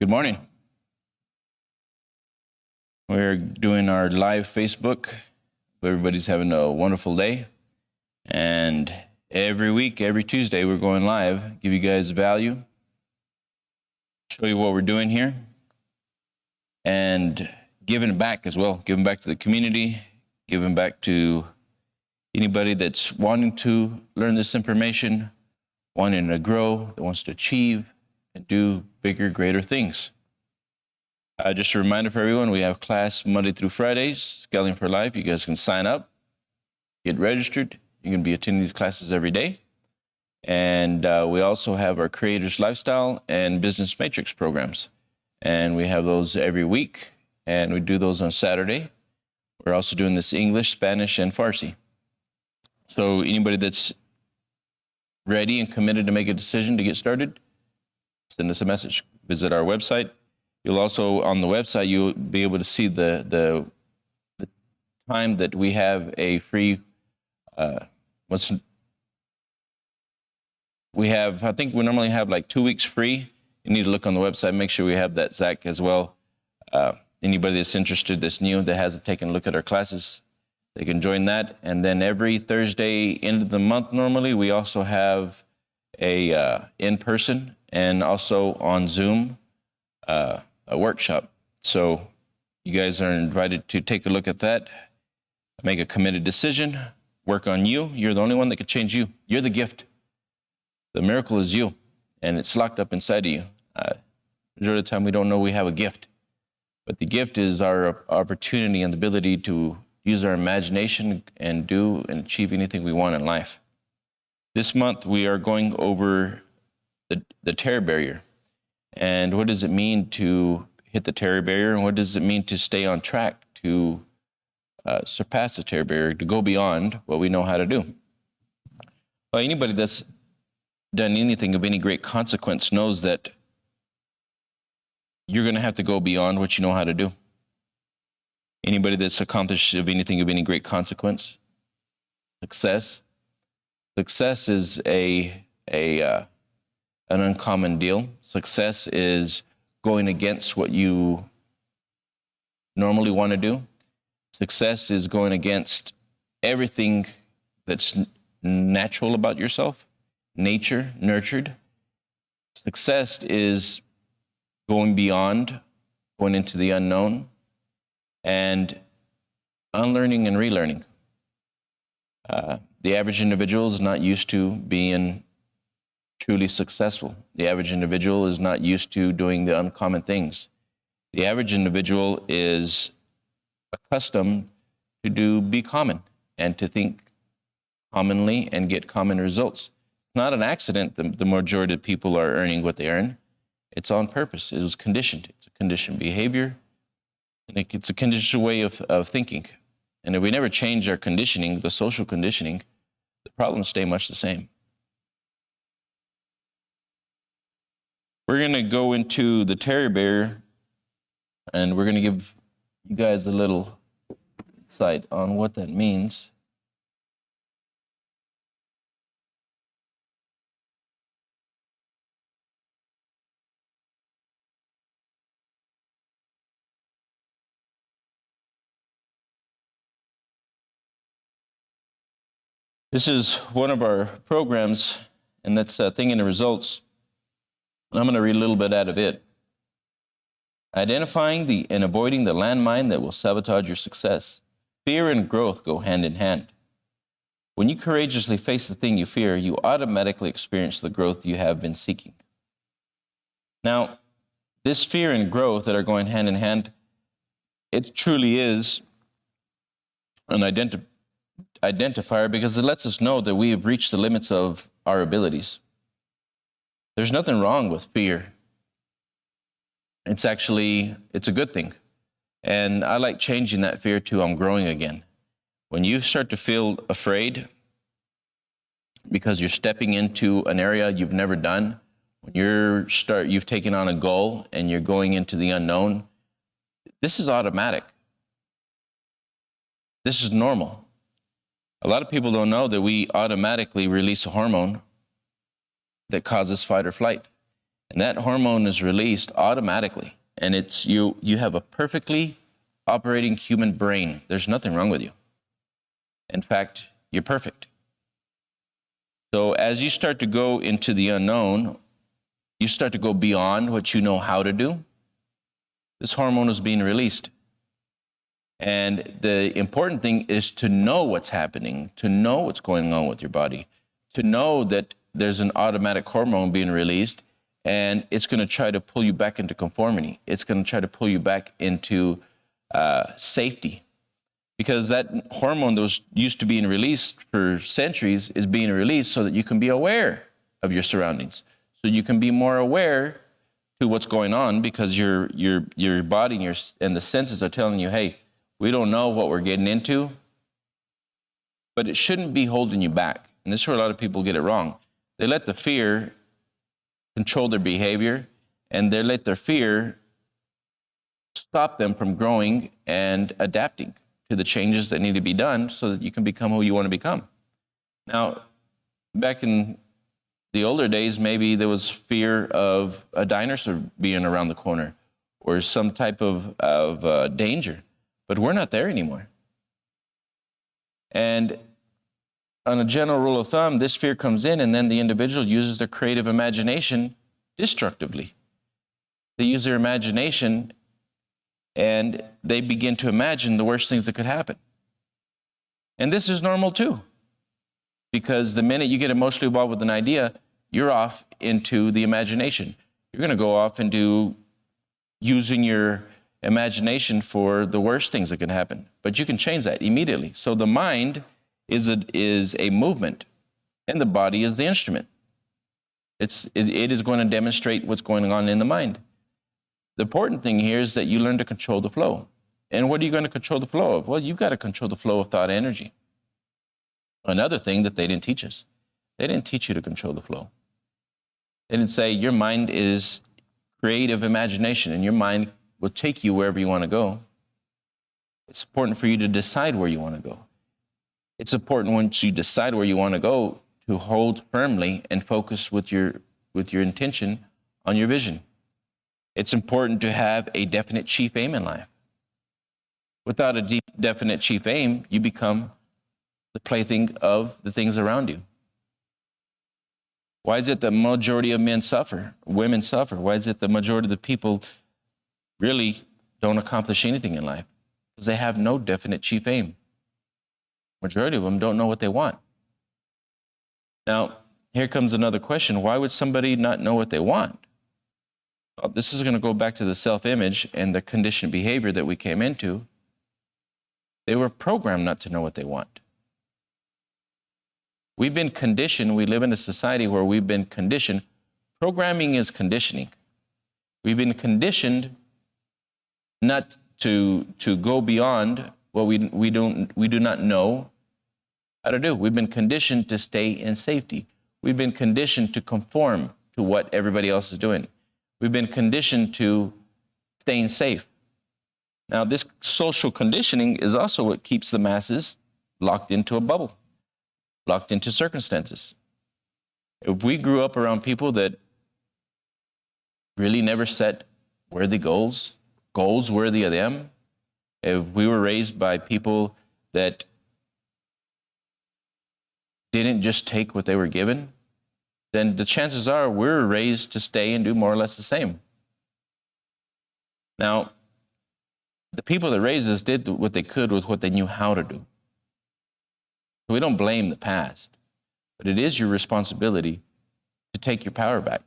Good morning. We're doing our live Facebook. Everybody's having a wonderful day. And every week, every Tuesday, we're going live, give you guys value, show you what we're doing here, and giving back as well, giving back to the community, giving back to anybody that's wanting to learn this information, wanting to grow, that wants to achieve and do bigger, greater things. Just a reminder for everyone, we have class Monday through Fridays, Scaling for Life. You guys can sign up, get registered. You can be attending these classes every day. And we also have our Creators Lifestyle and Business Matrix programs. And we have those every week, and we do those on Saturday. We're also doing this English, Spanish, and Farsi. So anybody that's ready and committed to make a decision to get started, send us a message. Visit our website. You'll also, on the website, you'll be able to see the time that we have a free, we have, I think we normally have like 2 weeks free. You need to look on the website, make sure we have that, Zach, as well. Anybody that's interested, that's new, that hasn't taken a look at our classes, they can join that. And then every Thursday, end of the month, normally, we also have a in-person and also on Zoom, a workshop. So you guys are invited to take a look at that, make a committed decision, work on you. You're the only one that can change you. You're the gift. The miracle is you, and it's locked up inside of you. Majority of the time, we don't know we have a gift. But the gift is our opportunity and the ability to use our imagination and do and achieve anything we want in life. This month, we are going over the terror barrier. And what does it mean to hit the terror barrier? And what does it mean to stay on track to surpass the terror barrier, to go beyond what we know how to do? Well, anybody that's done anything of any great consequence knows that you're going to have to go beyond what you know how to do. Anybody that's accomplished of anything of any great consequence, success is an uncommon deal. Success is going against what you normally want to do. Success is going against everything that's natural about yourself, nature, nurtured. Success is going beyond, going into the unknown, and unlearning and relearning. The average individual is not used to being truly successful. The average individual is not used to doing the uncommon things. The average individual is accustomed to be common and to think commonly and get common results. It's not an accident the majority of people are earning what they earn. It's on purpose. It was conditioned. It's a conditioned behavior, and it's a conditioned way of thinking. And if we never change our conditioning, the social conditioning, the problems stay much the same. We're going to go into the terror barrier, and we're going to give you guys a little insight on what that means. This is one of our programs, and that's Thing in the Results. I'm going to read a little bit out of it. Identifying and avoiding the landmine that will sabotage your success. Fear and growth go hand in hand. When you courageously face the thing you fear, you automatically experience the growth you have been seeking. Now, this fear and growth that are going hand in hand, it truly is an identifier because it lets us know that we have reached the limits of our abilities. There's nothing wrong with fear. It's a good thing. And I like changing that fear to I'm growing again. When you start to feel afraid because you're stepping into an area you've never done, when you've taken on a goal and you're going into the unknown, this is automatic. This is normal. A lot of people don't know that we automatically release a hormone that causes fight or flight. And that hormone is released automatically. And it's you have a perfectly operating human brain. There's nothing wrong with you. In fact, you're perfect. So as you start to go into the unknown, you start to go beyond what you know how to do. This hormone is being released. And the important thing is to know what's happening, to know what's going on with your body, to know that there's an automatic hormone being released, and it's going to try to pull you back into conformity. It's going to try to pull you back into safety. Because that hormone that was used to being released for centuries is being released so that you can be aware of your surroundings. So you can be more aware to what's going on, because your body and the senses are telling you, hey, we don't know what we're getting into, but it shouldn't be holding you back. And this is where a lot of people get it wrong. They let the fear control their behavior, and they let their fear stop them from growing and adapting to the changes that need to be done so that you can become who you want to become. Now, back in the older days, maybe there was fear of a dinosaur being around the corner or some type of danger, but we're not there anymore. And on a general rule of thumb, this fear comes in, and then the individual uses their creative imagination destructively. They use their imagination, and they begin to imagine the worst things that could happen. And this is normal too, because the minute you get emotionally involved with an idea, you're off into the imagination. You're going to go off into using your imagination for the worst things that can happen. But you can change that immediately. So the mind is a movement, and the body is the instrument. It is going to demonstrate what's going on in the mind. The important thing here is that you learn to control the flow. And what are you going to control the flow of? Well, you've got to control the flow of thought energy. Another thing that they didn't teach us, they didn't teach you to control the flow. They didn't say your mind is creative imagination, and your mind will take you wherever you want to go. It's important for you to decide where you want to go. It's important once you decide where you want to go to hold firmly and focus with your intention on your vision. It's important to have a definite chief aim in life. Without a definite chief aim, you become the plaything of the things around you. Why is it the majority of men suffer, women suffer? Why is it the majority of the people really don't accomplish anything in life? Because they have no definite chief aim. Majority of them don't know what they want. Now, here comes another question. Why would somebody not know what they want? Well, this is going to go back to the self-image and the conditioned behavior that we came into. They were programmed not to know what they want. We've been conditioned. We live in a society where we've been conditioned. Programming is conditioning. We've been conditioned not to go beyond what we do not know how to do. We've been conditioned to stay in safety. We've been conditioned to conform to what everybody else is doing. We've been conditioned to staying safe. Now, this social conditioning is also what keeps the masses locked into a bubble, locked into circumstances. If we grew up around people that really never set worthy goals worthy of them, if we were raised by people that didn't just take what they were given, then the chances are we're raised to stay and do more or less the same. Now, the people that raised us did what they could with what they knew how to do. So we don't blame the past, but it is your responsibility to take your power back.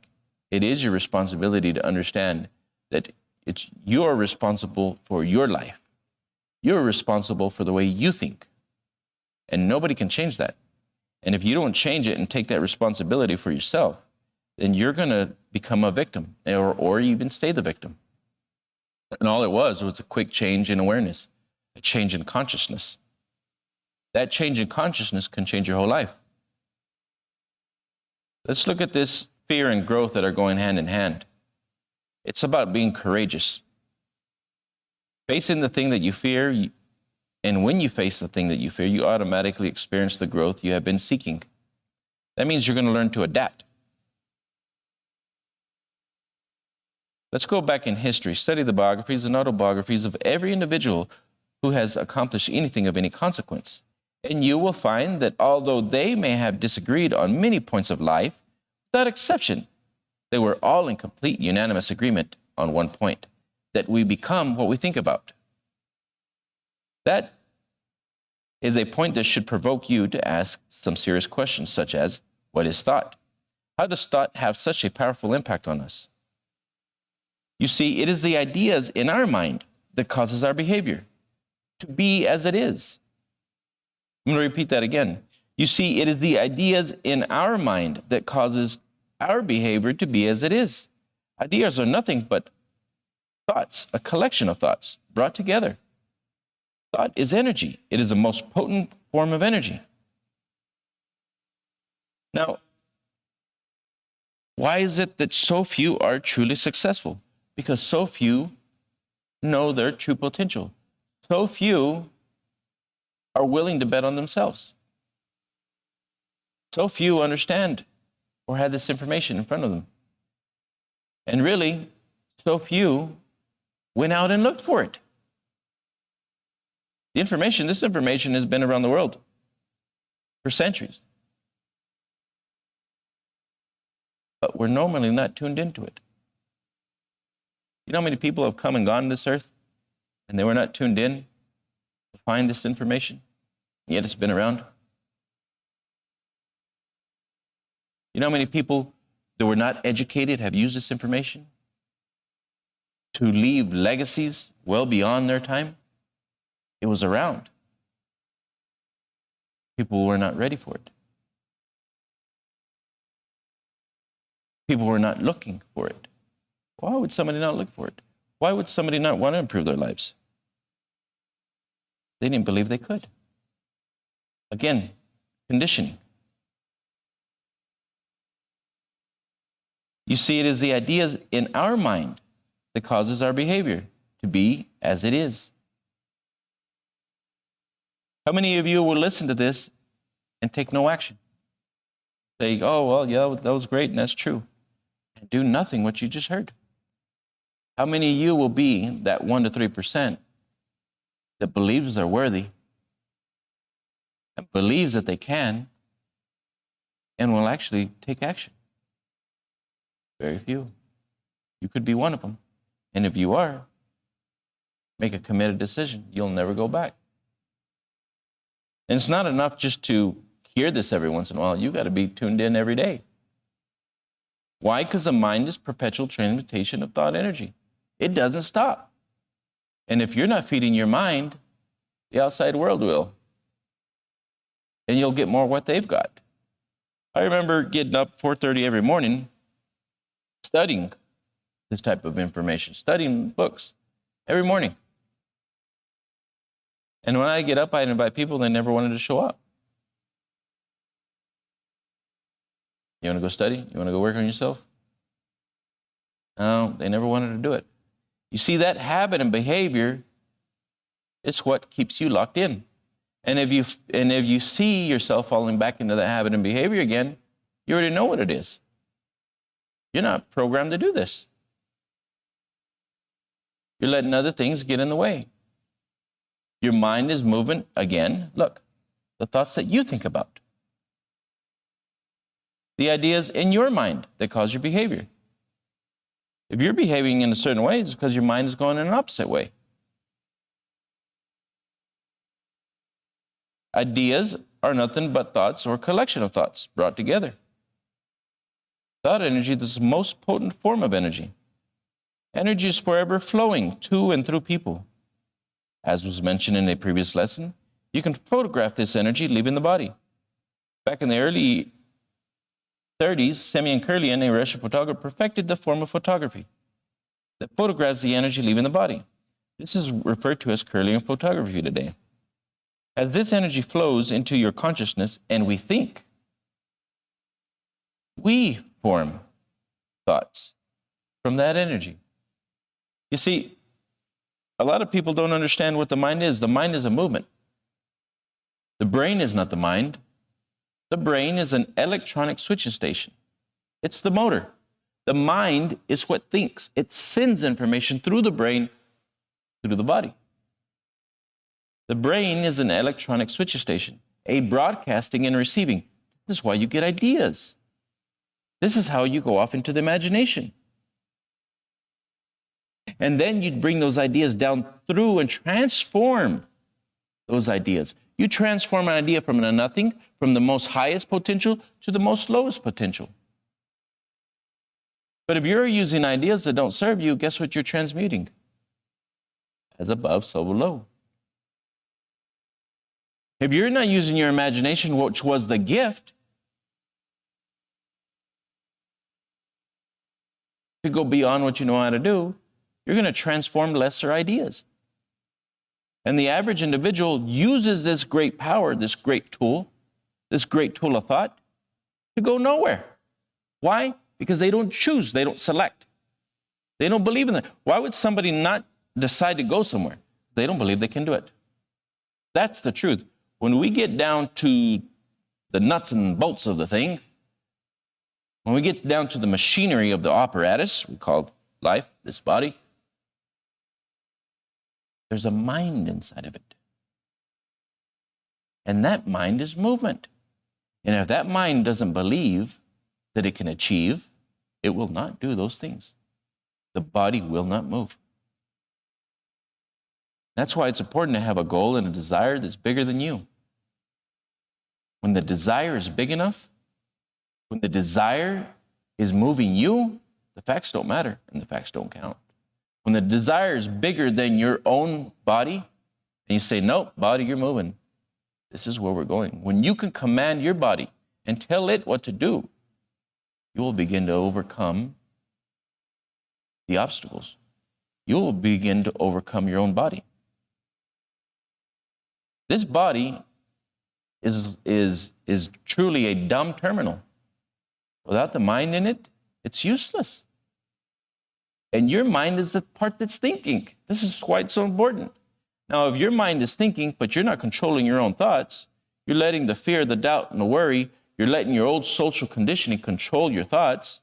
It is your responsibility to understand that you're responsible for your life. You're responsible for the way you think, and nobody can change that. And if you don't change it and take that responsibility for yourself, then you're going to become a victim or even stay the victim. And all it was a quick change in awareness, a change in consciousness. That change in consciousness can change your whole life. Let's look at this fear and growth that are going hand in hand. It's about being courageous. Facing the thing that you fear, and when you face the thing that you fear, you automatically experience the growth you have been seeking. That means you're going to learn to adapt. Let's go back in history, study the biographies and autobiographies of every individual who has accomplished anything of any consequence. And you will find that although they may have disagreed on many points of life, without exception, they were all in complete unanimous agreement on one point, that we become what we think about. That is a point that should provoke you to ask some serious questions, such as, what is thought? How does thought have such a powerful impact on us? You see, it is the ideas in our mind that causes our behavior to be as it is. I'm going to repeat that again. You see, it is the ideas in our mind that causes our behavior to be as it is. Ideas are nothing but thoughts, a collection of thoughts brought together. Thought is energy. It is the most potent form of energy. Now, why is it that so few are truly successful? Because so few know their true potential. So few are willing to bet on themselves. So few understand or have this information in front of them. And really, so few went out and looked for it. This information has been around the world for centuries. But we're normally not tuned into it. You know how many people have come and gone on this earth and they were not tuned in to find this information, yet it's been around? You know how many people that were not educated have used this information to leave legacies well beyond their time? It was around. People were not ready for it. People were not looking for it. Why would somebody not look for it? Why would somebody not want to improve their lives? They didn't believe they could. Again, conditioning. You see, it is the ideas in our mind that causes our behavior to be as it is. How many of you will listen to this and take no action? Say, oh, well, yeah, that was great, and that's true. And do nothing what you just heard. How many of you will be that 1 to 3% that believes they're worthy and believes that they can and will actually take action? Very few. You could be one of them. And if you are, make a committed decision. You'll never go back. And it's not enough just to hear this every once in a while. You've got to be tuned in every day. Why? Because the mind is perpetual transmutation of thought energy. It doesn't stop. And if you're not feeding your mind, the outside world will. And you'll get more of what they've got. I remember getting up 4:30 every morning, studying this type of information, studying books every morning. And when I get up, I invite people, they never wanted to show up. You want to go study? You want to go work on yourself? No, they never wanted to do it. You see, that habit and behavior is what keeps you locked in. And if you see yourself falling back into that habit and behavior again, you already know what it is. You're not programmed to do this. You're letting other things get in the way. Your mind is moving again. Look, the thoughts that you think about. The ideas in your mind that cause your behavior. If you're behaving in a certain way, it's because your mind is going in an opposite way. Ideas are nothing but thoughts or collection of thoughts brought together. Thought energy is the most potent form of energy. Energy is forever flowing to and through people. As was mentioned in a previous lesson, you can photograph this energy leaving the body. Back in the early 30s, Semyon Kurlian, a Russian photographer, perfected the form of photography that photographs the energy leaving the body. This is referred to as Kurlian photography today. As this energy flows into your consciousness and we think, we form thoughts from that energy. You see, a lot of people don't understand what the mind is. The mind is a movement. The brain is not the mind. The brain is an electronic switching station. It's the motor. The mind is what thinks. It sends information through the brain, through the body. The brain is an electronic switch station, a broadcasting and receiving. This is why you get ideas. This is how you go off into the imagination. And then you'd bring those ideas down through and transform those ideas. You transform an idea from a nothing, from the most highest potential to the most lowest potential. But if you're using ideas that don't serve you, guess what you're transmuting? As above, so below. If you're not using your imagination, which was the gift, to go beyond what you know how to do, you're going to transform lesser ideas. And the average individual uses this great power, this great tool of thought, to go nowhere. Why? Because they don't choose, they don't select. They don't believe in that. Why would somebody not decide to go somewhere? They don't believe they can do it. That's the truth. When we get down to the nuts and bolts of the thing, when we get down to the machinery of the apparatus we call life, this body, there's a mind inside of it. And that mind is movement. And if that mind doesn't believe that it can achieve, it will not do those things. The body will not move. That's why it's important to have a goal and a desire that's bigger than you. When the desire is big enough, when the desire is moving you, the facts don't matter and the facts don't count. When the desire is bigger than your own body, and you say, nope, body, you're moving. This is where we're going. When you can command your body and tell it what to do, you will begin to overcome the obstacles. You will begin to overcome your own body. This body is truly a dumb terminal. Without the mind in it, it's useless. And your mind is the part that's thinking. This is why it's so important. Now, if your mind is thinking, but you're not controlling your own thoughts, you're letting the fear, the doubt, and the worry, you're letting your old social conditioning control your thoughts,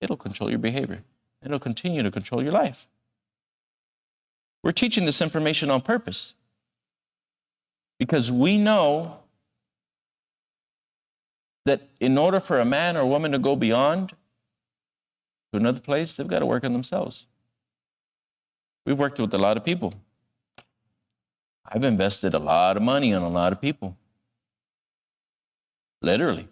it'll control your behavior. It'll continue to control your life. We're teaching this information on purpose because we know that in order for a man or a woman to go beyond to another place, they've got to work on themselves. We've worked with a lot of people. I've invested a lot of money on a lot of people. Literally.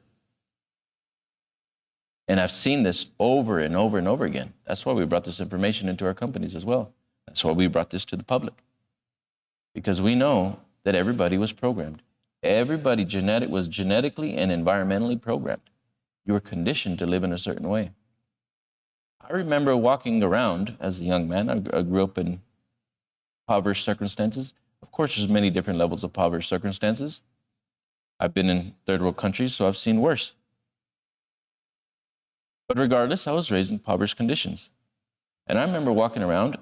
And I've seen this over and over and over again. That's why we brought this information into our companies as well. That's why we brought this to the public. Because we know that everybody was programmed. Everybody was genetically and environmentally programmed. You were conditioned to live in a certain way. I remember walking around as a young man. I grew up in impoverished circumstances. Of course, there's many different levels of impoverished circumstances. I've been in third world countries, so I've seen worse. But regardless, I was raised in impoverished conditions. And I remember walking around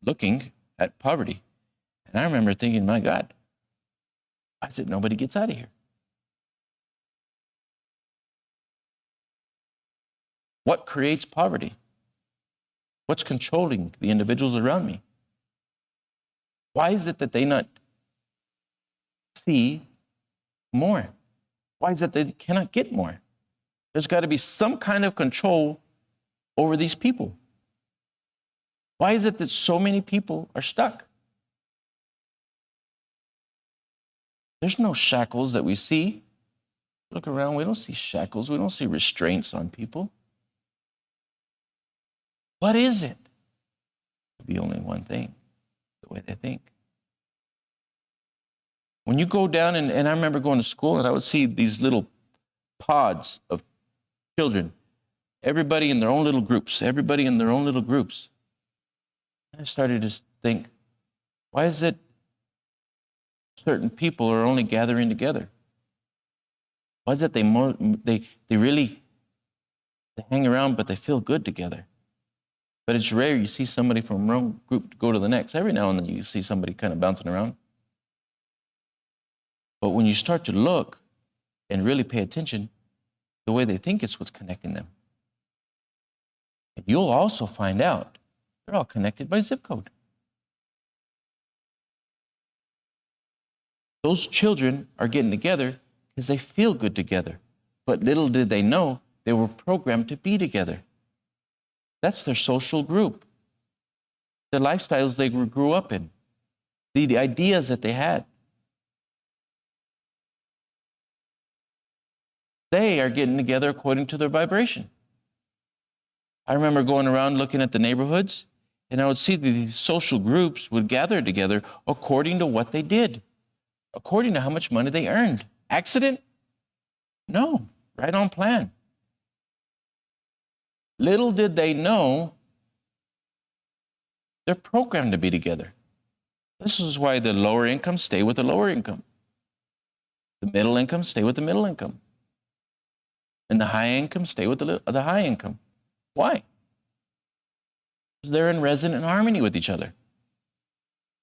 looking at poverty. And I remember thinking, my God, I said, nobody gets out of here. What creates poverty? What's controlling the individuals around me? Why is it that they not see more? Why is it they cannot get more? There's got to be some kind of control over these people. Why is it that so many people are stuck? There's no shackles that we see. Look around, we don't see shackles. We don't see restraints on people. What is it? It could be only one thing, the way they think. When you go down, and I remember going to school, and I would see these little pods of children, everybody in their own little groups, everybody in their own little groups. I started to think, why is it certain people are only gathering together? Why is it they hang around, but they feel good together? But it's rare you see somebody from one group go to the next. Every now and then you see somebody kind of bouncing around. But when you start to look and really pay attention, the way they think is what's connecting them. You'll also find out they're all connected by zip code. Those children are getting together because they feel good together. But little did they know they were programmed to be together. That's their social group, the lifestyles they grew up in, the ideas that they had. They are getting together according to their vibration. I remember going around looking at the neighborhoods, and I would see that these social groups would gather together according to what they did, according to how much money they earned. Accident? No, right on plan. Little did they know they're programmed to be together. This is why the lower income stay with the lower income. The middle income stay with the middle income. And the high income stay with the high income. Why? Because they're in resonant harmony with each other.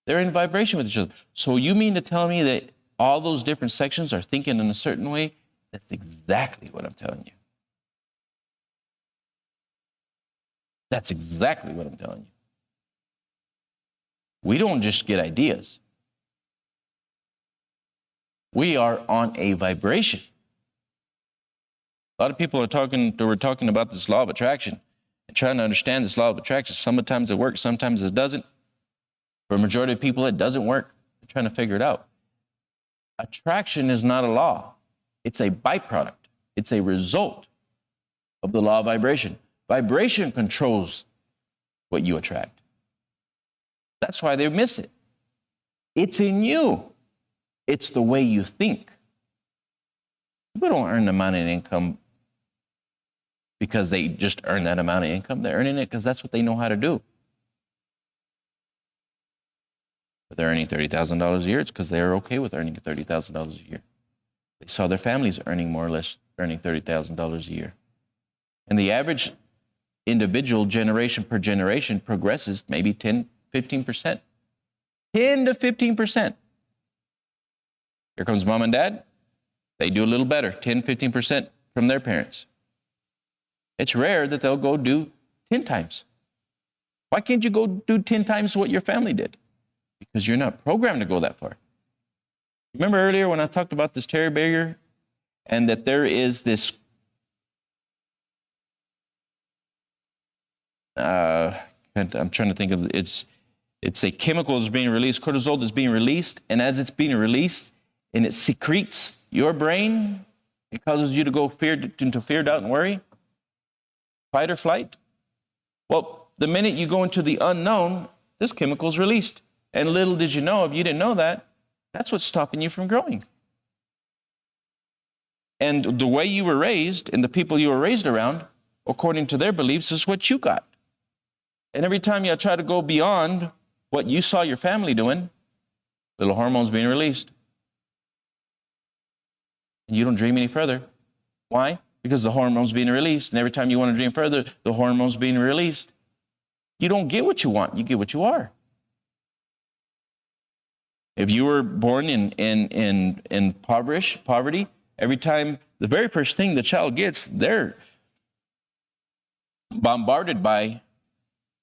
They're in vibration with each other. So you mean to tell me that all those different sections are thinking in a certain way? That's exactly what I'm telling you. That's exactly what I'm telling you. We don't just get ideas. We are on a vibration. A lot of people were talking about this law of attraction and trying to understand this law of attraction. Sometimes it works, sometimes it doesn't. For a majority of people, it doesn't work. They're trying to figure it out. Attraction is not a law. It's a byproduct. It's a result of the law of vibration. Vibration controls what you attract. That's why they miss it. It's in you. It's the way you think. People don't earn the amount of income because they just earn that amount of income. They're earning it because that's what they know how to do. If they're earning $30,000 a year, it's because they're okay with earning $30,000 a year. They saw their families earning more or less, earning $30,000 a year. And the average individual generation per generation progresses maybe 10, 15%. 10 to 15%. Here comes mom and dad. They do a little better, 10, 15% from their parents. It's rare that they'll go do 10 times. Why can't you go do 10 times what your family did? Because you're not programmed to go that far. Remember earlier when I talked about this terror barrier and that there is this I'm trying to think of it's a chemical that's being released, cortisol that's being released, and as it's being released and it secretes your brain, it causes you to go into fear, doubt, and worry, fight or flight. Well, the minute you go into the unknown, this chemical is released. And little did you know, if you didn't know that, that's what's stopping you from growing. And the way you were raised and the people you were raised around, according to their beliefs, is what you got. And every time you try to go beyond what you saw your family doing, little hormones being released. And you don't dream any further. Why? Because the hormones being released. And every time you want to dream further, the hormones being released. You don't get what you want. You get what you are. If you were born in poverty, every time, the very first thing the child gets, they're bombarded by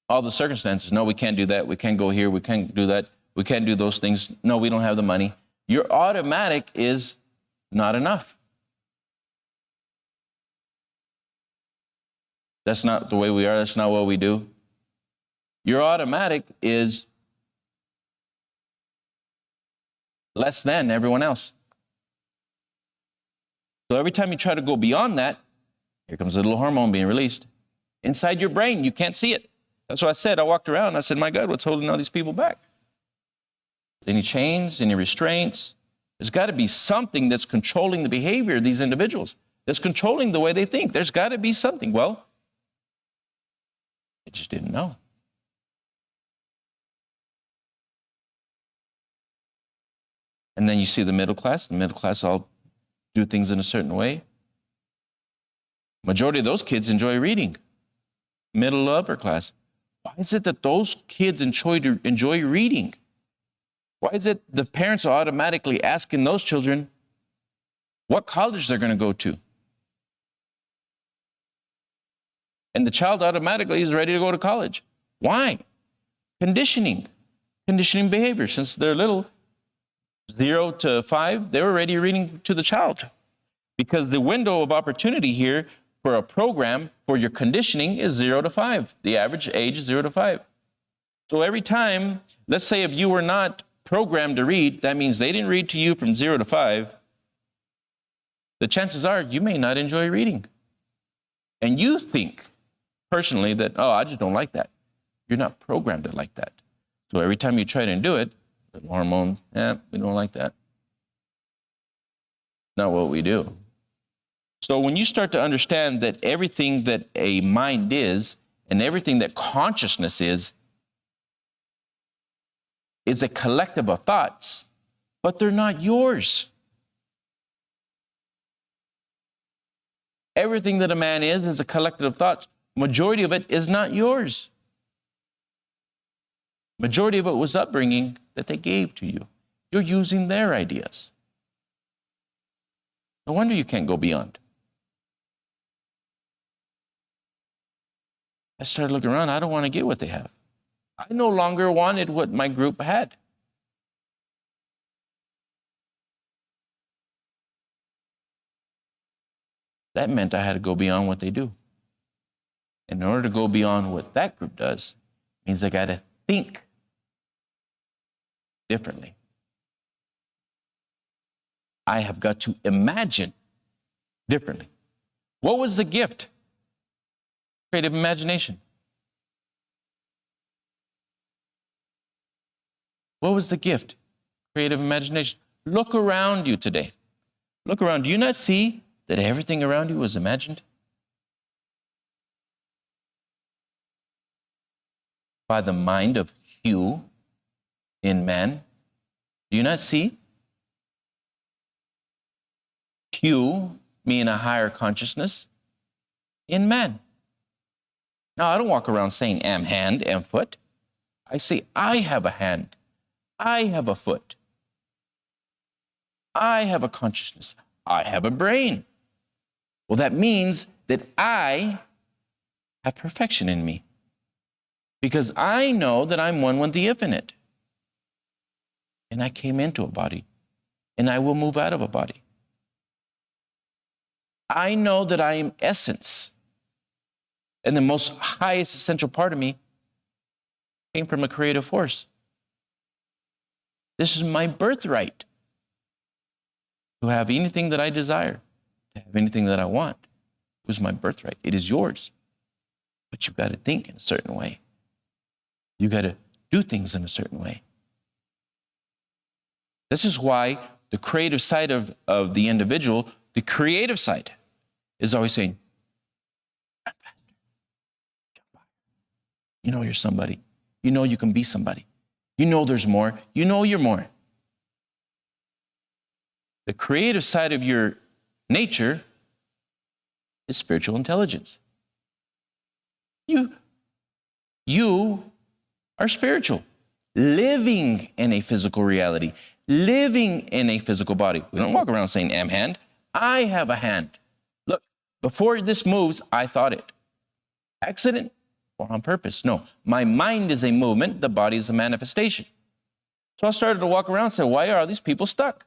all the circumstances. No, we can't do that. We can't go here. We can't do that. We can't do those things. No, we don't have the money. Your automatic is not enough. That's not the way we are. That's not what we do. Your automatic is less than everyone else. So every time you try to go beyond that, here comes a little hormone being released. Inside your brain, you can't see it. That's what I said. I walked around, I said, my God, what's holding all these people back? Any chains, any restraints? There's got to be something that's controlling the behavior of these individuals, that's controlling the way they think. There's got to be something. Well, they just didn't know. And then you see the middle class. The middle class all do things in a certain way. Majority of those kids enjoy reading. Middle upper class. Why is it that those kids enjoy reading? Why is it the parents are automatically asking those children what college they're going to go to? And the child automatically is ready to go to college. Why? Conditioning behavior. Since they're little, 0 to 5, they're already reading to the child. Because the window of opportunity here for a program for your conditioning is 0 to 5. The average age is 0 to 5. So every time, let's say if you were not programmed to read, that means they didn't read to you from 0 to 5. The chances are you may not enjoy reading. And you think personally that, oh, I just don't like that. You're not programmed to like that. So every time you try to do it, the hormones, we don't like that. Not what we do. So when you start to understand that everything that a mind is and everything that consciousness is a collective of thoughts, but they're not yours. Everything that a man is a collective of thoughts. Majority of it is not yours. Majority of it was upbringing that they gave to you. You're using their ideas. No wonder you can't go beyond. I started looking around. I don't want to get what they have. I no longer wanted what my group had. That meant I had to go beyond what they do. In order to go beyond what that group does, means I got to think differently. I have got to imagine differently. What was the gift? Creative imagination. What was the gift? Creative imagination. Look around you today. Look around. Do you not see that everything around you was imagined? By the mind of Hugh in man. Do you not see? Hugh, meaning a higher consciousness, in man. Now, I don't walk around saying am hand, am foot. I say I have a hand. I have a foot. I have a consciousness. I have a brain. Well, that means that I have perfection in me. Because I know that I'm one with the infinite. And I came into a body. And I will move out of a body. I know that I am essence. And the most highest essential part of me came from a creative force. This is my birthright. To have anything that I desire, to have anything that I want, it was my birthright. It is yours. But you've got to think in a certain way. You got to do things in a certain way. This is why the creative side of the individual, the creative side, is always saying, you know you're somebody. You know you can be somebody. You know there's more. You know you're more. The creative side of your nature is spiritual intelligence. You are spiritual, living in a physical reality, living in a physical body. We don't walk around saying, am hand. I have a hand. Look, before this moves, I thought it. Accident or on purpose? No, my mind is a movement, the body is a manifestation. So I started to walk around and say, why are these people stuck?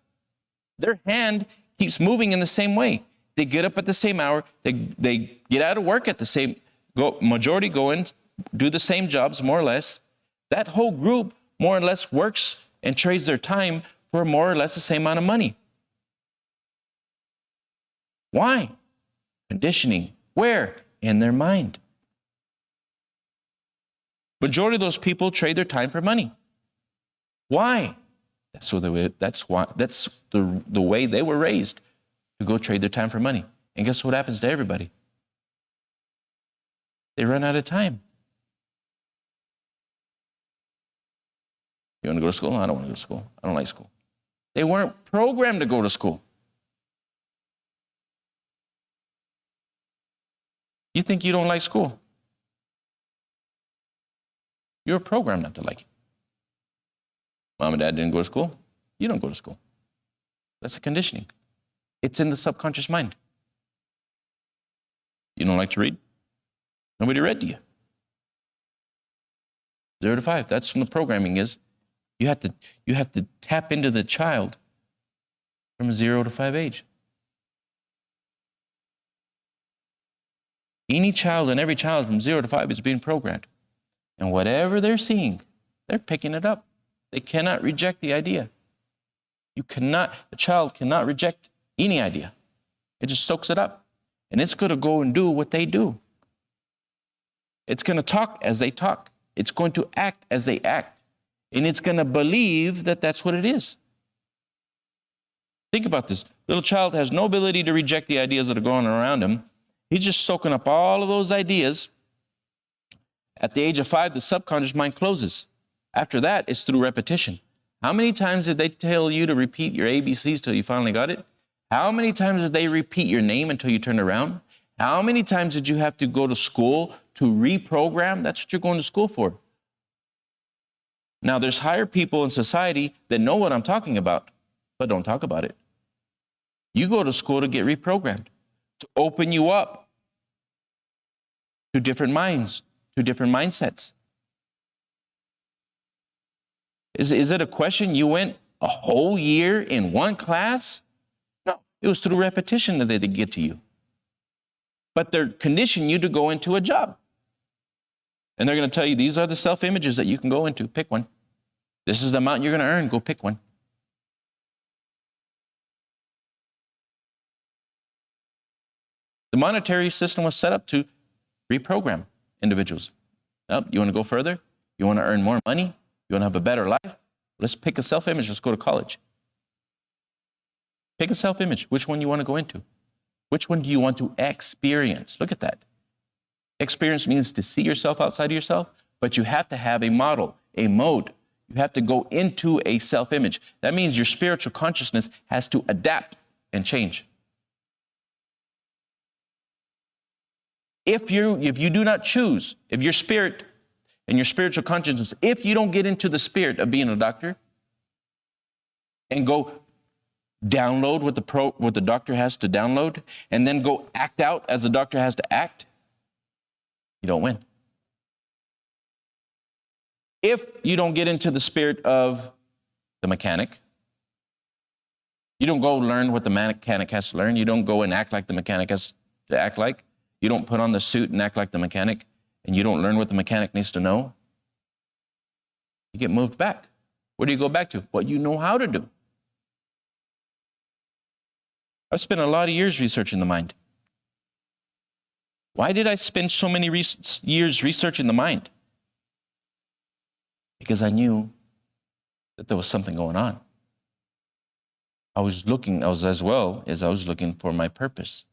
Their hand keeps moving in the same way. They get up at the same hour. They get out of work at the same, majority go in, do the same jobs, more or less. That whole group more or less works and trades their time for more or less the same amount of money. Why? Conditioning. Where? In their mind. Majority of those people trade their time for money. Why? That's the way they were raised, to go trade their time for money. And guess what happens to everybody? They run out of time. You want to go to school? I don't want to go to school. I don't like school. They weren't programmed to go to school. You think you don't like school? You're programmed not to like it. Mom and dad didn't go to school. You don't go to school. That's a conditioning. It's in the subconscious mind. You don't like to read? Nobody read to you. 0 to 5. That's when the programming is. You have to tap into the child from 0 to 5 age. Any child and every child from 0 to 5 is being programmed. And whatever they're seeing, they're picking it up. They cannot reject the idea. A child cannot reject any idea. It just soaks it up. And it's going to go and do what they do. It's going to talk as they talk. It's going to act as they act. And it's going to believe that that's what it is. Think about this. Little child has no ability to reject the ideas that are going around him. He's just soaking up all of those ideas. At the age of 5, the subconscious mind closes. After that, it's through repetition. How many times did they tell you to repeat your ABCs till you finally got it? How many times did they repeat your name until you turned around? How many times did you have to go to school to reprogram? That's what you're going to school for. Now, there's higher people in society that know what I'm talking about, but don't talk about it. You go to school to get reprogrammed, to open you up to different minds, to different mindsets. Is it a question you went a whole year in one class? No, it was through repetition that they get to you. But they're conditioning you to go into a job. And they're going to tell you, these are the self-images that you can go into. Pick one. This is the amount you're going to earn. Go pick one. The monetary system was set up to reprogram individuals. Oh, you want to go further? You want to earn more money? You want to have a better life? Let's pick a self-image. Let's go to college. Pick a self-image. Which one you want to go into? Which one do you want to experience? Look at that. Experience means to see yourself outside of yourself, but you have to have a model, a mode. You have to go into a self-image. That means your spiritual consciousness has to adapt and change. If you do not choose, if your spirit and your spiritual consciousness, if you don't get into the spirit of being a doctor and go download what the doctor has to download and then go act out as the doctor has to act, you don't win. If you don't get into the spirit of the mechanic, you don't go learn what the mechanic has to learn. You don't go and act like the mechanic has to act like. You don't put on the suit and act like the mechanic, and you don't learn what the mechanic needs to know. You get moved back. Where do you go back to? What you know how to do. I've spent a lot of years researching the mind. Why did I spend so many years researching the mind? Because I knew that there was something going on. I was looking for my purpose.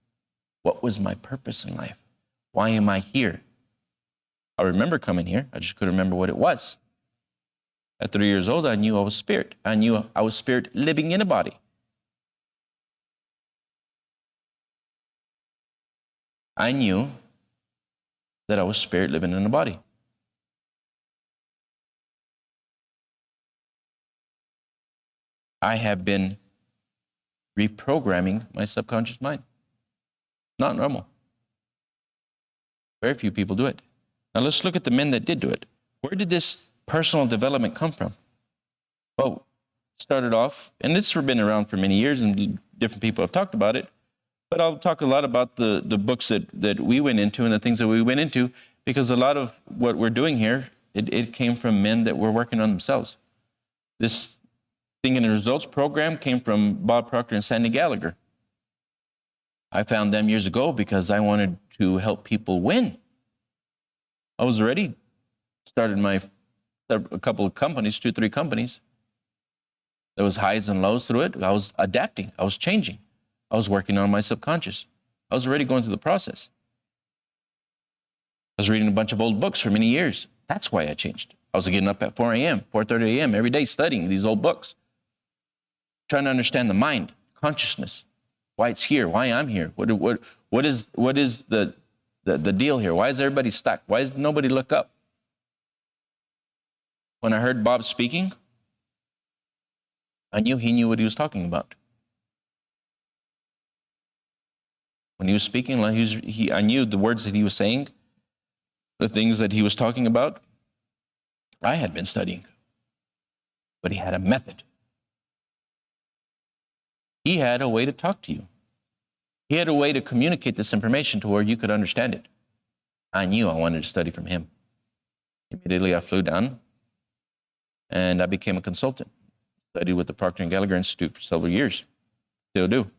What was my purpose in life? Why am I here? I remember coming here. I just couldn't remember what it was. At 3 years old, I knew I was spirit. I knew I was spirit living in a body. I knew that I was spirit living in a body. I have been reprogramming my subconscious mind. Not normal. Very few people do it. Now let's look at the men that did do it. Where did this personal development come from? Well, it started off, and this has been around for many years, and different people have talked about it, but I'll talk a lot about the books that we went into and the things that we went into, because a lot of what we're doing here, it came from men that were working on themselves. This Thinking and Results program came from Bob Proctor and Sandy Gallagher. I found them years ago because I wanted to help people win. I was already started a couple of companies, 2, 3 companies. There was highs and lows through it. I was adapting. I was changing. I was working on my subconscious. I was already going through the process. I was reading a bunch of old books for many years. That's why I changed. I was getting up at 4 a.m., 4:30 a.m. every day studying these old books, trying to understand the mind, consciousness. Why it's here, why I'm here. What is the deal here? Why is everybody stuck? Why does nobody look up? When I heard Bob speaking, I knew he knew what he was talking about. When he was speaking, I knew the words that he was saying the things that he was talking about, I had been studying. But he had a method. He had a way to talk to you. He had a way to communicate this information to where you could understand it. I knew I wanted to study from him. Immediately I flew down and I became a consultant. Studied with the Procter & Gallagher Institute for several years. Still do.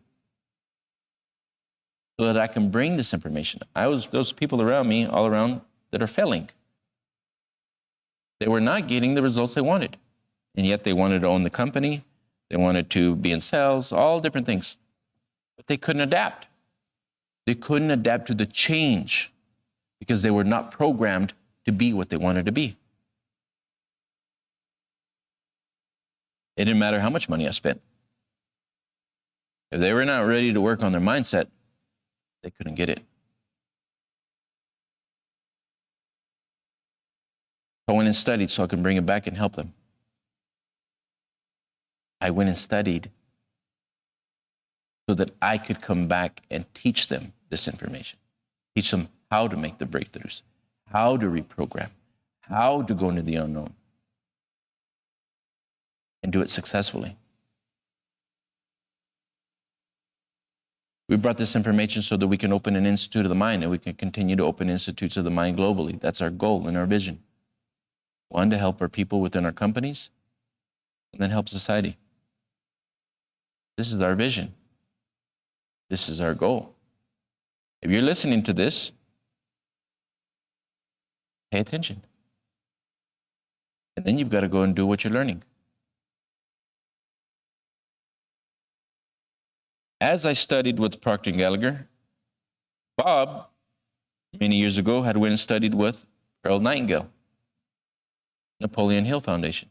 So that I can bring this information. Those people around me, all around, that are failing. They were not getting the results they wanted. And yet they wanted to own the company. They wanted to be in sales, all different things. But they couldn't adapt. They couldn't adapt to the change because they were not programmed to be what they wanted to be. It didn't matter how much money I spent. If they were not ready to work on their mindset, they couldn't get it. I went and studied so I could bring it back and help them. I went and studied so that I could come back and teach them this information. Teach them how to make the breakthroughs, how to reprogram, how to go into the unknown, and do it successfully. We brought this information so that we can open an institute of the mind, and we can continue to open institutes of the mind globally. That's our goal and our vision. One, to help our people within our companies, and then help society. This is our vision. This is our goal. If you're listening to this, pay attention. And then you've got to go and do what you're learning. As I studied with Procter & Gallagher, Bob, many years ago, had went and studied with Earl Nightingale, Napoleon Hill Foundation.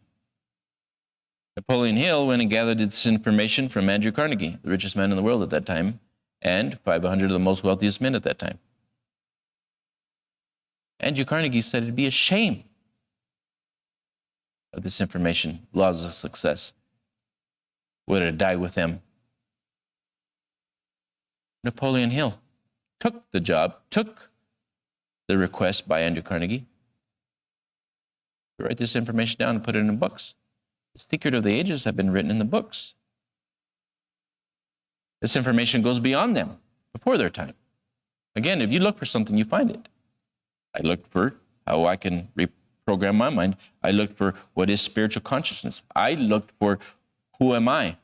Napoleon Hill went and gathered this information from Andrew Carnegie, the richest man in the world at that time, and 500 of the most wealthiest men at that time. Andrew Carnegie said it'd be a shame of this information, laws of success, would have died with them. Napoleon Hill took the job, took the request by Andrew Carnegie to write this information down and put it in books. The Secret of the Ages have been written in the books. This information goes beyond them, before their time. Again, if you look for something, you find it. I looked for how I can reprogram my mind. I looked for what is spiritual consciousness. I looked for who am I.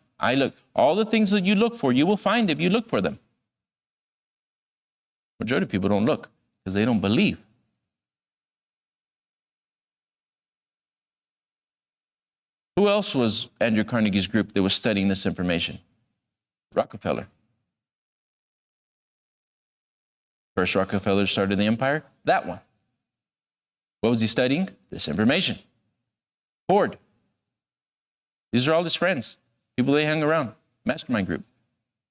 All the things that you look for, you will find if you look for them. Majority of people don't look because they don't believe. Who else was Andrew Carnegie's group that was studying this information? Rockefeller. First Rockefeller started the empire, that one. What was he studying? This information. Ford. These are all his friends, people they hung around, mastermind group.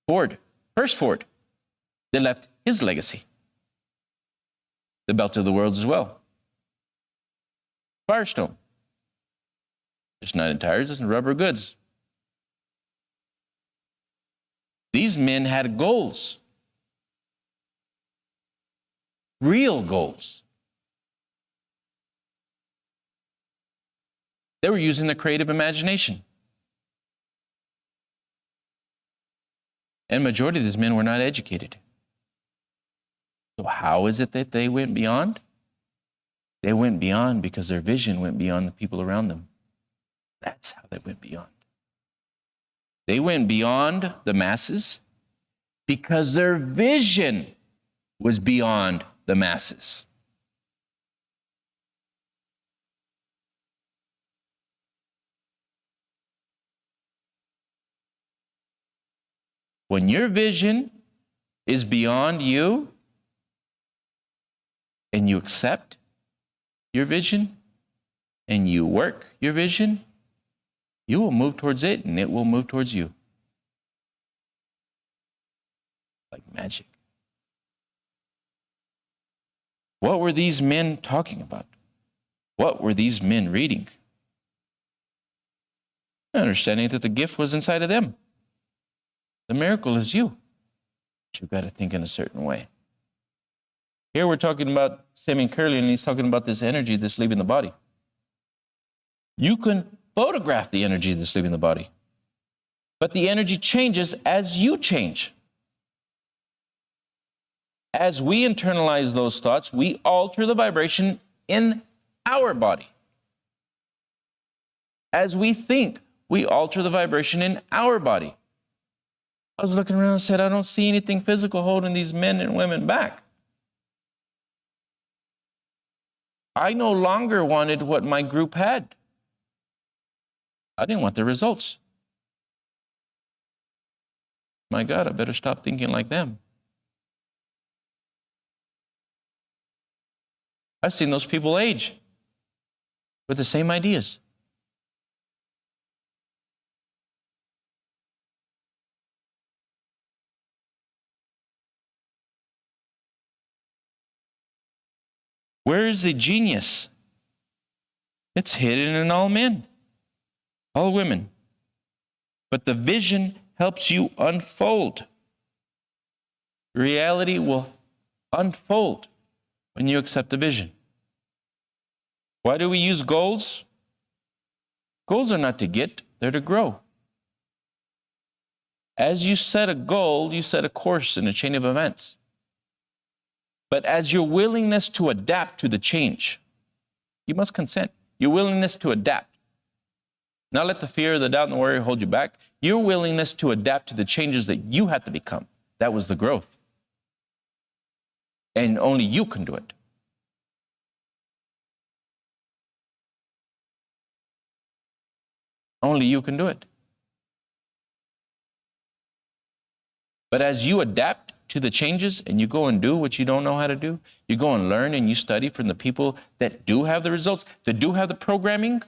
Ford, first Ford, they left his legacy. The belt of the world as well. Firestone. Just not in tires, it's in rubber goods. These men had goals. Real goals. They were using their creative imagination. And majority of these men were not educated. So how is it that they went beyond? They went beyond because their vision went beyond the people around them. That's how they went beyond. They went beyond the masses because their vision was beyond the masses. When your vision is beyond you and you accept your vision and you work your vision, you will move towards it and it will move towards you. Like magic. What were these men talking about? What were these men reading? Understanding that the gift was inside of them. The miracle is you. But you've got to think in a certain way. Here we're talking about semi-curly, and he's talking about this energy that's leaving the body. You can photograph the energy that's leaving the body, but the energy changes as you change. As we internalize those thoughts, we alter the vibration in our body. As we think, we alter the vibration in our body. I was looking around and said, I don't see anything physical holding these men and women back. I no longer wanted what my group had. I didn't want the results. My God, I better stop thinking like them. I've seen those people age with the same ideas. Where is the genius? It's hidden in all men, all women. But the vision helps you unfold. Reality will unfold when you accept the vision. Why do we use goals? Goals are not to get, they're to grow. As you set a goal, you set a course in a chain of events. But as your willingness to adapt to the change, you must consent. Your willingness to adapt. Not let the fear, the doubt, and the worry hold you back. Your willingness to adapt to the changes that you had to become. That was the growth. And only you can do it. Only you can do it. But as you adapt to the changes and you go and do what you don't know how to do, you go and learn and you study from the people that do have the results, that do have the programming,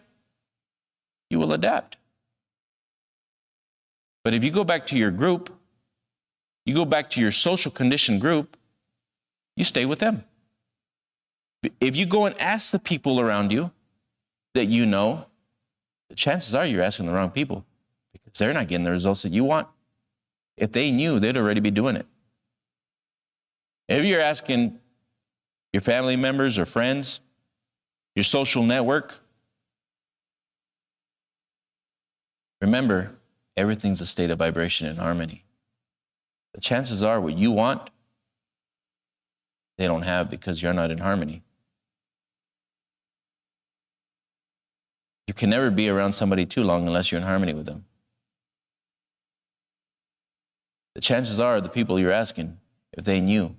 you will adapt. But if you go back to your group, you go back to your social conditioned group, you stay with them. If you go and ask the people around you that you know, the chances are you're asking the wrong people because they're not getting the results that you want. If they knew, they'd already be doing it. If you're asking your family members or friends, your social network, remember, everything's a state of vibration and harmony. The chances are what you want, they don't have because you're not in harmony. You can never be around somebody too long unless you're in harmony with them. The chances are the people you're asking, if they knew,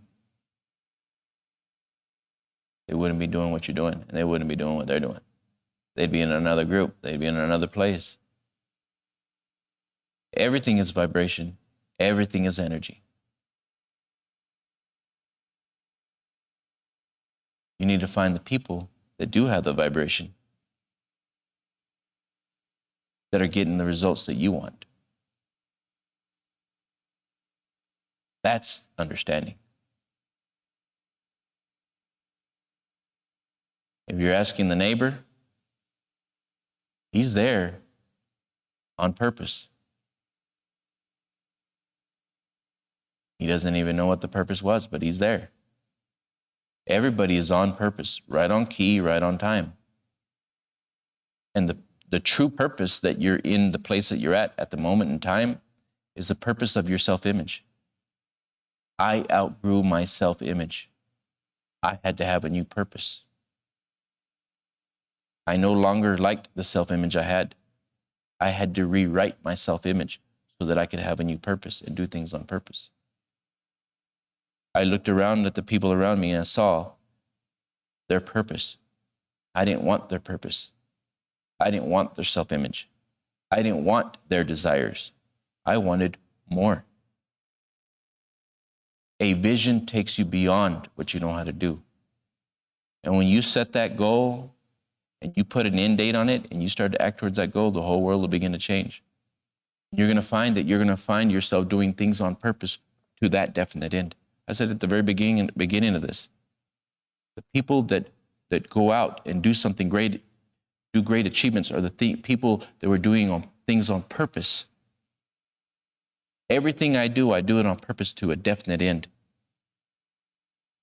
they wouldn't be doing what you're doing, and they wouldn't be doing what they're doing. They'd be in another group. They'd be in another place. Everything is vibration. Everything is energy. You need to find the people that do have the vibration, that are getting the results that you want. That's understanding. If you're asking the neighbor, he's there on purpose. He doesn't even know what the purpose was, but he's there. Everybody is on purpose, right on key, right on time. And the true purpose that you're in the place that you're at the moment in time is the purpose of your self-image. I outgrew my self-image. I had to have a new purpose. I no longer liked the self-image I had. I had to rewrite my self-image so that I could have a new purpose and do things on purpose. I looked around at the people around me and I saw their purpose. I didn't want their purpose. I didn't want their self-image. I didn't want their desires. I wanted more. A vision takes you beyond what you know how to do. And when you set that goal and you put an end date on it and you start to act towards that goal, the whole world will begin to change. You're going to find that you're going to find yourself doing things on purpose to that definite end. I said at the very beginning of this, the people that go out and do something great, do great achievements, are the people that were doing things on purpose. Everything I do it on purpose to a definite end.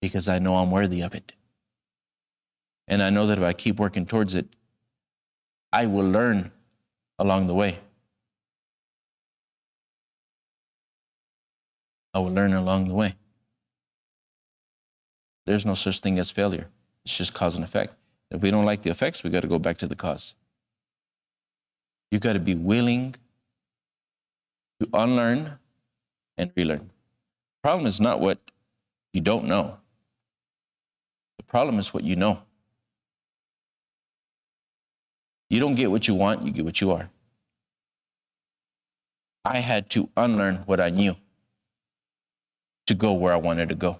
because I know I'm worthy of it. And I know that if I keep working towards it, I will learn along the way. I will learn along the way. There's no such thing as failure. It's just cause and effect. If we don't like the effects, we got to go back to the cause. You got to be willing to unlearn and relearn. The problem is not what you don't know. The problem is what you know. You don't get what you want, you get what you are. I had to unlearn what I knew to go where I wanted to go.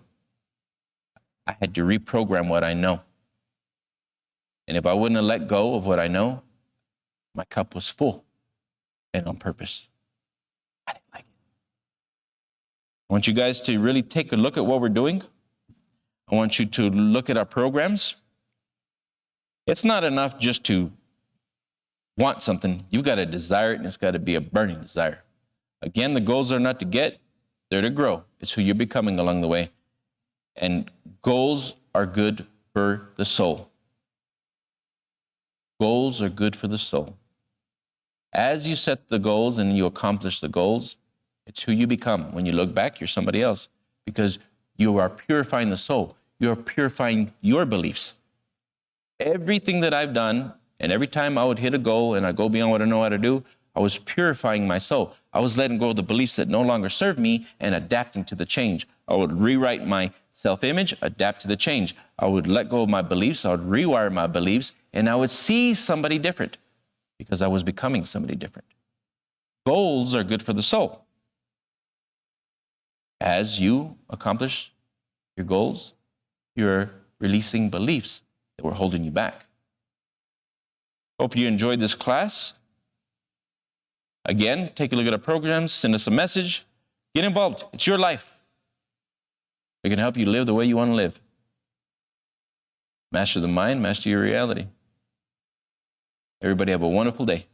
I had to reprogram what I know. And if I wouldn't have let go of what I know, my cup was full, and on purpose. I didn't like it. I want you guys to really take a look at what we're doing. I want you to look at our programs. It's not enough just to want something. You've got to desire it, and it's got to be a burning desire. Again, the goals are not to get, they're to grow. It's who you're becoming along the way. And goals are good for the soul. Goals are good for the soul. As you set the goals and you accomplish the goals, it's who you become. When you look back, you're somebody else because you are purifying the soul. You are purifying your beliefs. Everything that I've done, and every time I would hit a goal and I go beyond what I know how to do, I was purifying my soul. I was letting go of the beliefs that no longer serve me and adapting to the change. I would rewrite my self-image, adapt to the change. I would let go of my beliefs. I would rewire my beliefs, and I would see somebody different because I was becoming somebody different. Goals are good for the soul. As you accomplish your goals, you're releasing beliefs that were holding you back. Hope you enjoyed this class. Again, take a look at our programs, send us a message, get involved. It's your life. We can help you live the way you want to live. Master the mind, master your reality. Everybody have a wonderful day.